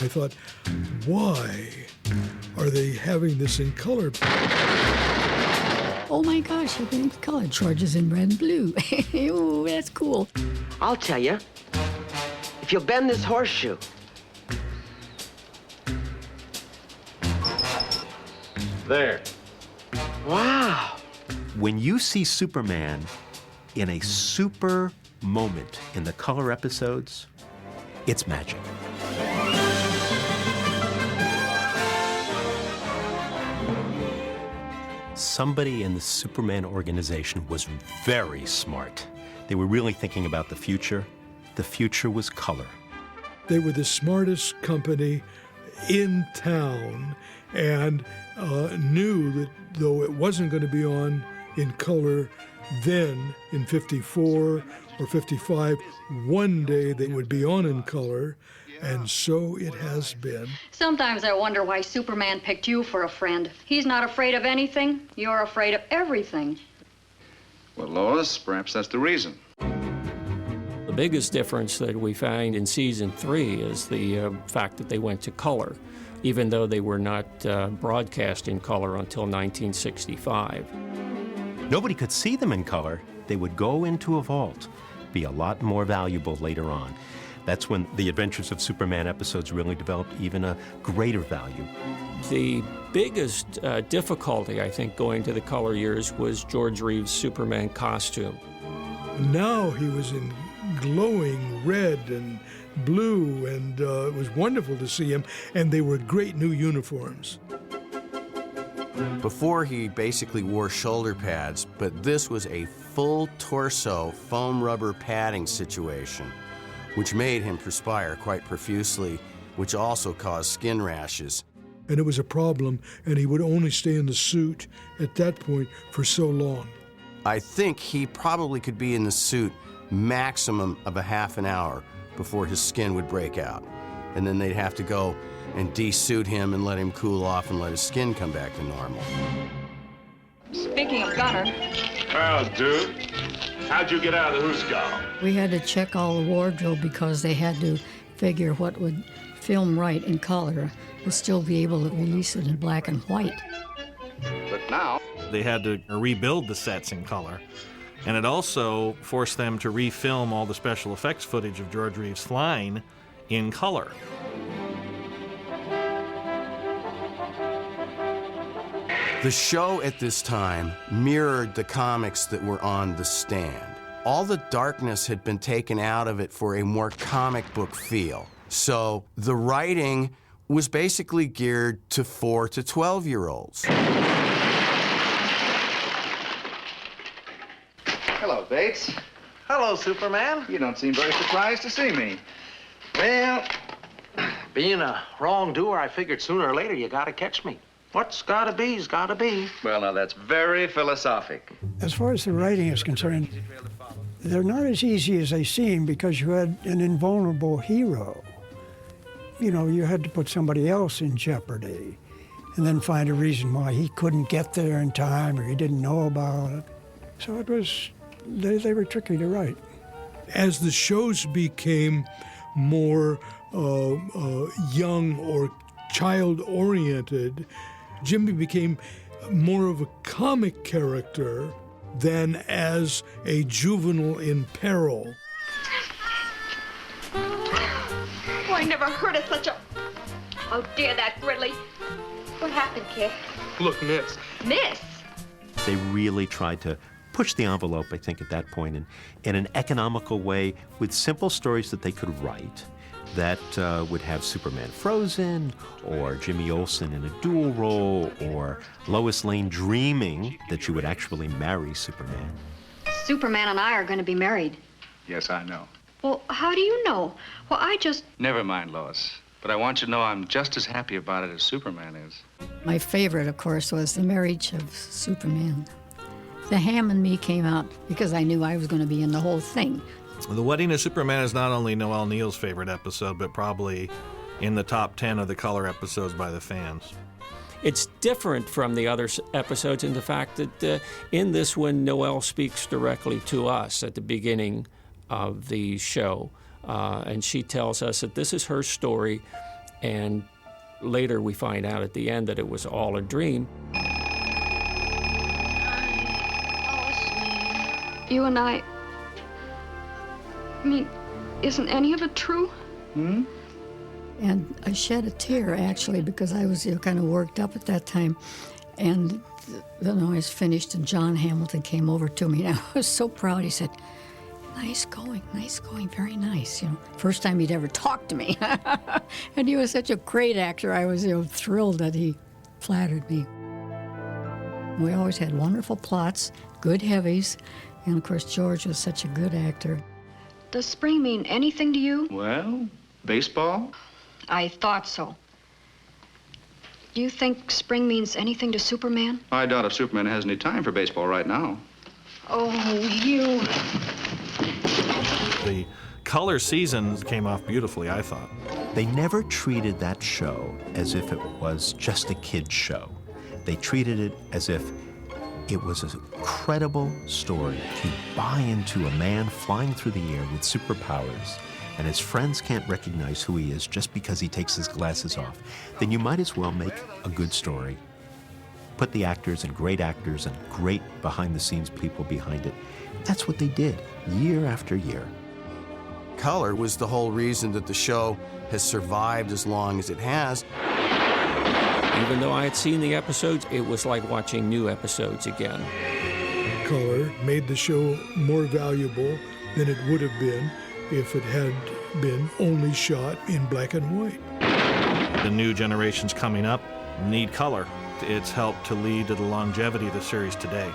I thought, why are they having this in color? Oh my gosh, you're getting color charges in red and blue. Ooh, that's cool. I'll tell you. If you'll bend this horseshoe. There. Wow. When you see Superman in a super moment in the color episodes, it's magic. Somebody in the Superman organization was very smart. They were really thinking about the future. The future was color. They were the smartest company in town and knew that though it wasn't going to be on in color then in 54 or 55, one day they would be on in color, and so it has been. Sometimes I wonder why Superman picked you for a friend. He's not afraid of anything. You're afraid of everything. Well, Lois, perhaps that's the reason. The biggest difference that we find in season 3 is the fact that they went to color, even though they were not broadcast in color until 1965. Nobody could see them in color. They would go into a vault, be a lot more valuable later on. That's when the Adventures of Superman episodes really developed even a greater value. The biggest difficulty, I think, going to the color years was George Reeves' Superman costume. Now he was in glowing red and blue, and it was wonderful to see him, and they were great new uniforms. Before, he basically wore shoulder pads, but this was a full torso foam rubber padding situation, which made him perspire quite profusely, which also caused skin rashes. And it was a problem, and he would only stay in the suit at that point for so long. I think he probably could be in the suit maximum of a half an hour before his skin would break out. And then they'd have to go and de-suit him and let him cool off and let his skin come back to normal. Speaking of Gunner, Well, dude, how'd you get out of the Hooskow? We had to check all the wardrobe because they had to figure what would film right in color but still be able to release it in black and white. But now, They had to rebuild the sets in color. And it also forced them to refilm all the special effects footage of George Reeves flying in color. The show at this time mirrored the comics that were on the stand. All the darkness had been taken out of it for a more comic book feel. So the writing was basically geared to 4 to 12-year-olds. hello, Bates. Hello, Superman. You don't seem very surprised to see me. Well, being a wrongdoer, I figured sooner or later you gotta catch me. What's gotta be's gotta be. Well, now, that's very philosophic. As far as the writing is concerned, they're not as easy as they seem because you had an invulnerable hero. You know, you had to put somebody else in jeopardy and then find a reason why he couldn't get there in time or he didn't know about it. So it was, they were tricky to write. As the shows became more young or child-oriented, Jimmy became more of a comic character than as a juvenile in peril. oh, I never heard of such a... Oh, dear, that Gridley. What happened, kid? Look, Miss. Miss? They really tried to push the envelope, I think, at that point in an economical way with simple stories that they could write that would have Superman frozen, or Jimmy Olsen in a dual role, or Lois Lane dreaming that she would actually marry Superman. Superman and I are going to be married. Yes, I know. Well, how do you know? Well, I just... Never mind, Lois. But I want you to know I'm just as happy about it as Superman is. My favorite, of course, was the marriage of Superman. The Ham and Me came out because I knew I was going to be in the whole thing. The Wedding of Superman is not only Noel Neal's favorite episode, but probably in the top 10 of the color episodes by the fans. It's different from the other episodes in the fact that in this one, Noel speaks directly to us at the beginning of the show. And she tells us that this is her story, and later we find out at the end that it was all a dream. You and I mean, isn't any of it true? And I shed a tear, actually, because I was kind of worked up at that time. And then I was finished, and John Hamilton came over to me, and I was so proud. He said, nice going, very nice. First time he'd ever talked to me. And he was such a great actor. I was thrilled that he flattered me. We always had wonderful plots, good heavies, and of course George was such a good actor. Does spring mean anything to you? Well, baseball? I thought so. Do you think spring means anything to Superman? I doubt if Superman has any time for baseball right now. Oh, you. The color seasons came off beautifully, I thought. They never treated that show as if it was just a kid's show. They treated it as if it was a credible story. You buy into a man flying through the air with superpowers, and his friends can't recognize who he is just because he takes his glasses off. Then you might as well make a good story. Put the actors and great behind-the-scenes people behind it. That's what they did, year after year. Color was the whole reason that the show has survived as long as it has. Even though I had seen the episodes, it was like watching new episodes again. Color made the show more valuable than it would have been if it had been only shot in black and white. The new generations coming up need color. It's helped to lead to the longevity of the series today.